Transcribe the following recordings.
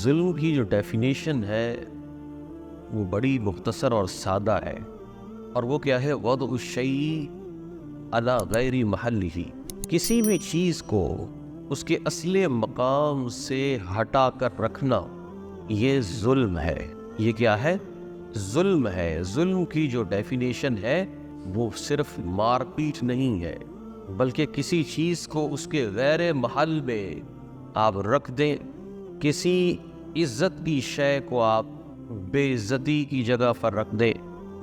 ظلم کی جو ڈیفینیشن ہے وہ بڑی مختصر اور سادہ ہے، اور وہ کیا ہے؟ وضع الشیء علی غیر محلہ، کسی بھی چیز کو اس کے اصل مقام سے ہٹا کر رکھنا، یہ ظلم ہے۔ یہ کیا ہے؟ ظلم ہے۔ ظلم کی جو ڈیفینیشن ہے وہ صرف مار پیٹ نہیں ہے، بلکہ کسی چیز کو اس کے غیر محل میں آپ رکھ دیں، کسی عزت کی شے کو آپ بے عزتی کی جگہ پر رکھ دیں۔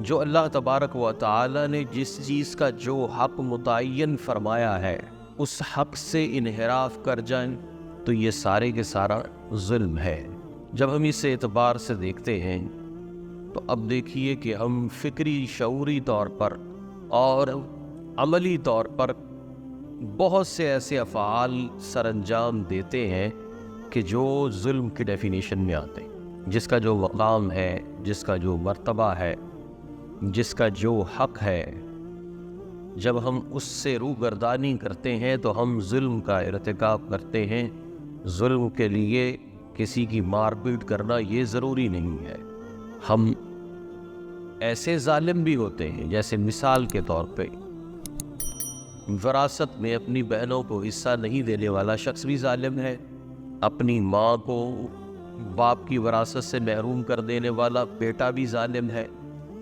جو اللہ تبارک و تعالی نے جس چیز کا جو حق متعین فرمایا ہے اس حق سے انحراف کر جائیں تو یہ سارے کے سارا ظلم ہے۔ جب ہم اس اعتبار سے دیکھتے ہیں تو اب دیکھیے کہ ہم فکری شعوری طور پر اور عملی طور پر بہت سے ایسے افعال سر انجام دیتے ہیں کہ جو ظلم کی ڈیفینیشن میں آتے ہیں، جس کا جو مقام ہے، جس کا جو مرتبہ ہے، جس کا جو حق ہے، جب ہم اس سے روگردانی کرتے ہیں تو ہم ظلم کا ارتکاب کرتے ہیں۔ ظلم کے لیے کسی کی مار پیٹ کرنا یہ ضروری نہیں ہے۔ ہم ایسے ظالم بھی ہوتے ہیں، جیسے مثال کے طور پہ وراثت میں اپنی بہنوں کو حصہ نہیں دینے والا شخص بھی ظالم ہے، اپنی ماں کو باپ کی وراثت سے محروم کر دینے والا بیٹا بھی ظالم ہے۔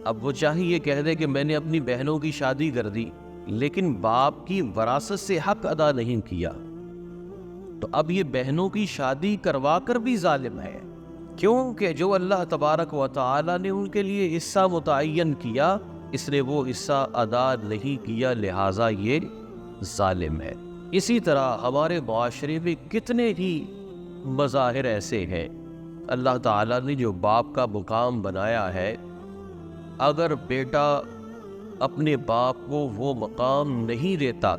اب وہ چاہے یہ کہہ دے کہ میں نے اپنی بہنوں کی شادی کر دی لیکن باپ کی وراثت سے حق ادا نہیں کیا، تو اب یہ بہنوں کی شادی کروا کر بھی ظالم ہے، کیونکہ جو اللہ تبارک و تعالی نے ان کے لیے حصہ متعین کیا اس نے وہ حصہ ادا نہیں کیا، لہٰذا یہ ظالم ہے۔ اسی طرح ہمارے معاشرے میں کتنے ہی مظاہر ایسے ہیں، اللہ تعالیٰ نے جو باپ کا مقام بنایا ہے، اگر بیٹا اپنے باپ کو وہ مقام نہیں دیتا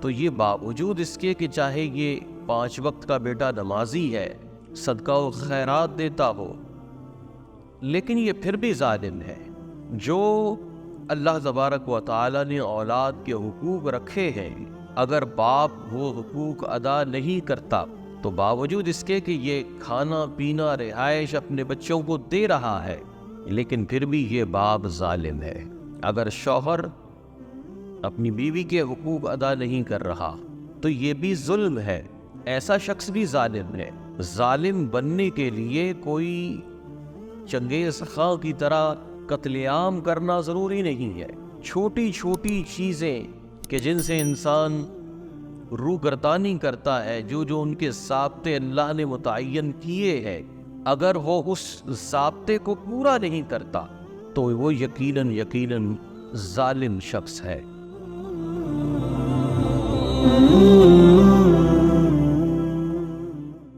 تو یہ باوجود اس کے کہ چاہے یہ 5 وقت کا بیٹا نمازی ہے، صدقہ و خیرات دیتا ہو، لیکن یہ پھر بھی ظالم ہے۔ جو اللہ تبارک و تعالیٰ نے اولاد کے حقوق رکھے ہیں، اگر باپ وہ حقوق ادا نہیں کرتا تو باوجود اس کے کہ یہ کھانا پینا رہائش اپنے بچوں کو دے رہا ہے، لیکن پھر بھی یہ باپ ظالم ہے۔ اگر شوہر اپنی بیوی کے حقوق ادا نہیں کر رہا تو یہ بھی ظلم ہے، ایسا شخص بھی ظالم ہے۔ ظالم بننے کے لیے کوئی چنگیز خاں کی طرح قتل عام کرنا ضروری نہیں ہے۔ چھوٹی چھوٹی چیزیں کہ جن سے انسان روگردانی کرتا ہے، جو جو ان کے ضابطے اللہ نے متعین کیے ہیں، اگر وہ اس ضابطے کو پورا نہیں کرتا تو وہ یقیناً ظالم شخص ہے۔